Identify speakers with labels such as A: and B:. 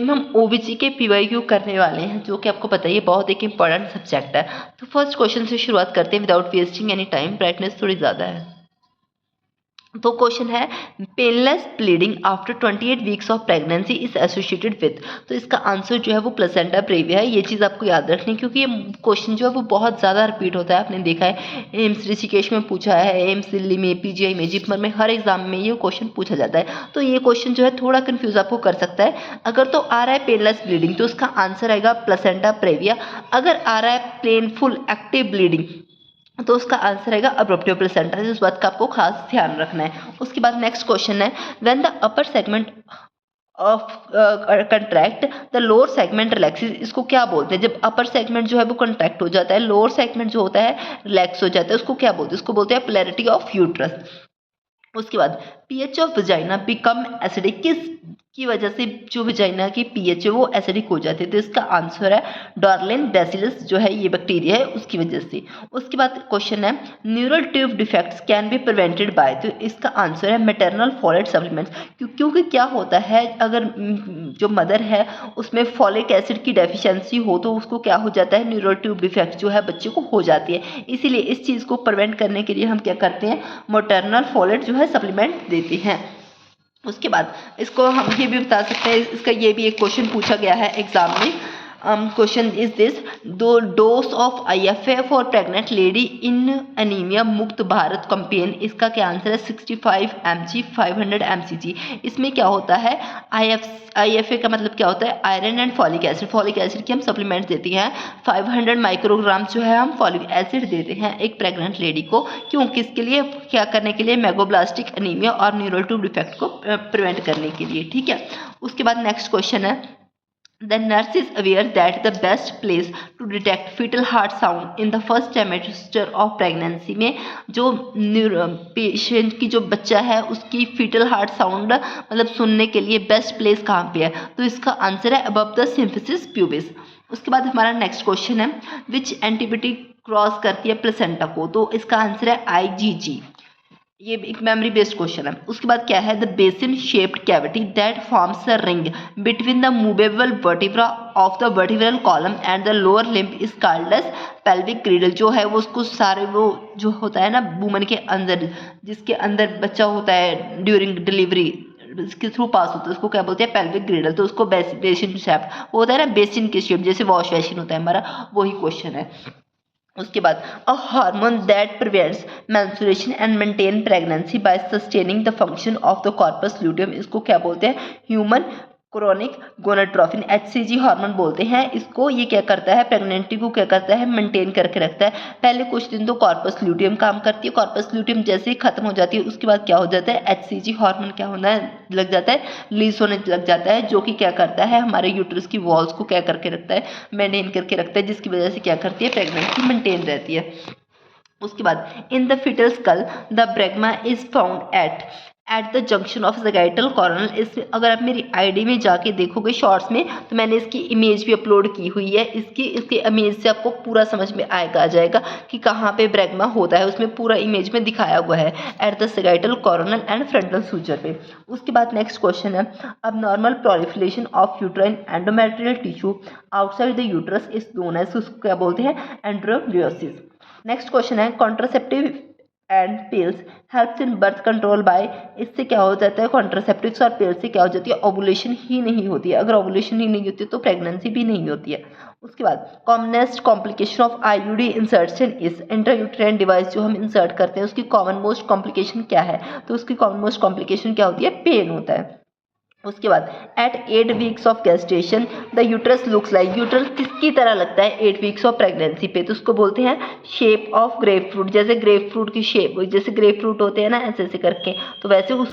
A: हम ओबीसी के पीवाईक्यू करने वाले हैं, जो कि आपको पता ही है बहुत एक इम्पॉर्टेंट सब्जेक्ट है। तो फर्स्ट क्वेश्चन से शुरुआत करते हैं without wasting any time. Brightness थोड़ी ज़्यादा है। तो क्वेश्चन है painless bleeding after 28 weeks of pregnancy is associated with. तो इसका आंसर जो है वो प्लेसेंटा प्रेविया है। ये चीज़ आपको याद रखनी है क्योंकि ये क्वेश्चन जो है वो बहुत ज़्यादा रिपीट होता है। आपने देखा है एम्स ऋषिकेश में पूछा है, एम्स दिल्ली में, पीजीआई में, जिपमर में, हर एग्जाम में ये क्वेश्चन पूछा जाता है। तो ये क्वेश्चन जो है थोड़ा कन्फ्यूज आपको कर सकता है। अगर तो आ रहा है पेनलेस ब्लीडिंग तो उसका आंसर आएगा प्लेसेंटा प्रेविया। अगर आ रहा है पेनफुल एक्टिव ब्लीडिंग तो उसका आंसर आएगा अब्रप्टिव प्लेसेंटा। इस बात का आपको खास ध्यान रखना है। उसके बाद नेक्स्ट क्वेश्चन है when the upper segment of contract the lower segment relaxes. इसको क्या बोलते हैं? जब अपर सेगमेंट जो है वो कंट्रैक्ट हो जाता है, लोअर सेगमेंट जो होता है रिलैक्स हो जाता है, उसको क्या बोलते हैं? उसको बोलते हैं पोलैरिटी ऑफ यूट्रस। उसके बाद pH of vagina become acidic. किस की वजह से जो वजाइना की पीएच है वो एसिडिक हो जाती है? तो इसका आंसर है डॉर्लिन बैसिलस जो है ये बैक्टीरिया है उसकी वजह से। उसके बाद क्वेश्चन है neural tube defects can be prevented by. तो इसका आंसर है मैटरनल फोलेट सप्लीमेंट्स। क्योंकि क्या होता है अगर जो मदर है उसमें फॉलिक एसिड की डेफिशिएंसी हो तो उसको क्या हो जाता है, न्यूरल ट्यूब डिफेक्ट जो है बच्चे को हो जाती है। इसीलिए इस चीज़ को प्रिवेंट करने के लिए हम क्या करते हैं, मैटरनल फोलेट जो है सप्लीमेंट देते हैं। उसके बाद इसको हम ये भी बता सकते हैं, इसका ये भी एक क्वेश्चन पूछा गया है एग्जाम में। क्वेश्चन इज दिस दो dose of IFA for pregnant lady in anaemia मुक्त भारत कैंपेन। इसका क्या आंसर है 65 mg 500 mcg। इसमें क्या होता है IFA का मतलब क्या होता है iron and folic acid. Folic acid की हम सप्लीमेंट देती हैं। 500 माइक्रोग्राम जो है हम फॉलिक एसिड देते हैं एक प्रेग्नेंट लेडी को। क्यों? किसके लिए? क्या करने के लिए? मेगाब्लास्टिक एनीमिया और न्यूरल ट्यूब डिफेक्ट को प्रिवेंट करने के लिए। ठीक है। उसके बाद नेक्स्ट क्वेश्चन है The nurse is aware that the best place to detect fetal heart sound in the first trimester of pregnancy में जो पेशेंट की जो बच्चा है उसकी फीटल हार्ट साउंड मतलब सुनने के लिए बेस्ट प्लेस कहाँ पे है? तो इसका आंसर है अबव द सिम्फिसिस प्यूबिस। उसके बाद हमारा नेक्स्ट क्वेश्चन है विच एंटीबायोटिक क्रॉस करती है प्लेसेंटा को? तो इसका आंसर है IgG। ये एक मेमोरी बेस्ड क्वेश्चन है। उसके बाद क्या है the basin shaped cavity that forms a ring between the movable vertebra of the vertebral column and the lower limb is called as pelvic girdle. जो है वो उसको सारे वो जो होता है ना वुमन के अंदर जिसके अंदर बच्चा होता है ड्यूरिंग डिलीवरी इसके थ्रू पास होता है उसको क्या बोलते हैं पेल्विक ग्रिडल। तो उसको बेसिन शेप वो होता है ना बेसिन की शेप जैसे वॉश बेसिन होता है हमारा, वही क्वेश्चन है। उसके बाद a hormone that prevents menstruation and maintain pregnancy bye sustaining the function of the corpus luteum. इसको क्या बोलते हैं? Human chronic gonadotropin HCG hormone बोलते हैं इसको। ये क्या करता है प्रेगनेंसी को क्या करता है मेंटेन करके रखता है। पहले कुछ दिन तो कॉर्पस ल्यूटियम काम करती है, कॉर्पस ल्यूटियम जैसे ही खत्म हो जाती है उसके बाद क्या हो जाता है HCG हार्मोन क्या होना है लग जाता है रिलीज होने लग जाता है, जो कि क्या करता है हमारे यूट्रस की वॉल्स को क्या करके रखता है मेंटेन करके रखता है, जिसकी वजह से क्या करती है प्रेगनेंसी मेंटेन रहती है। उसके बाद in the foetal skull the bregma is found at the junction of sagittal coronal. इस अगर आप मेरी आईडी में जाके देखोगे शॉर्ट्स में तो मैंने इसकी इमेज भी अपलोड की हुई है। इसकी इमेज से आपको पूरा समझ में आ जाएगा कि कहाँ पे ब्रैगमा होता है, उसमें पूरा इमेज में दिखाया हुआ है at the sagittal coronal and frontal suture पे। उसके बाद नेक्स्ट क्वेश्चन है अब normal proliferation of uterine endometrial tissue outside the uterus is known as, उसको क्या बोलते हैं एंड्रोमियोसिस। नेक्स्ट क्वेश्चन है contraceptive and pills helps in birth control by. इससे क्या हो जाता है कॉन्ट्रासेप्टिव्स और पिल्स से क्या हो जाती है ओवुलेशन ही नहीं होती है। अगर ओवुलेशन ही नहीं होती है तो प्रेगनेंसी भी नहीं होती है। उसके बाद commonest complication of IUD insertion is intrauterine device जो हम इंसर्ट करते हैं उसकी कॉमन मोस्ट कॉम्प्लिकेशन क्या है? तो उसकी कॉमन मोस्ट कॉम्प्लिकेशन क्या होती है? पेन होता है। उसके बाद at 8 weeks of gestation the uterus looks like. Uterus किसकी तरह लगता है 8 वीक्स ऑफ प्रेगनेंसी पे? तो उसको बोलते हैं शेप ऑफ ग्रेप फ्रूट। जैसे ग्रेप फ्रूट की शेप जैसे ग्रेप फ्रूट होते हैं ना ऐसे ऐसे करके, तो वैसे उसकी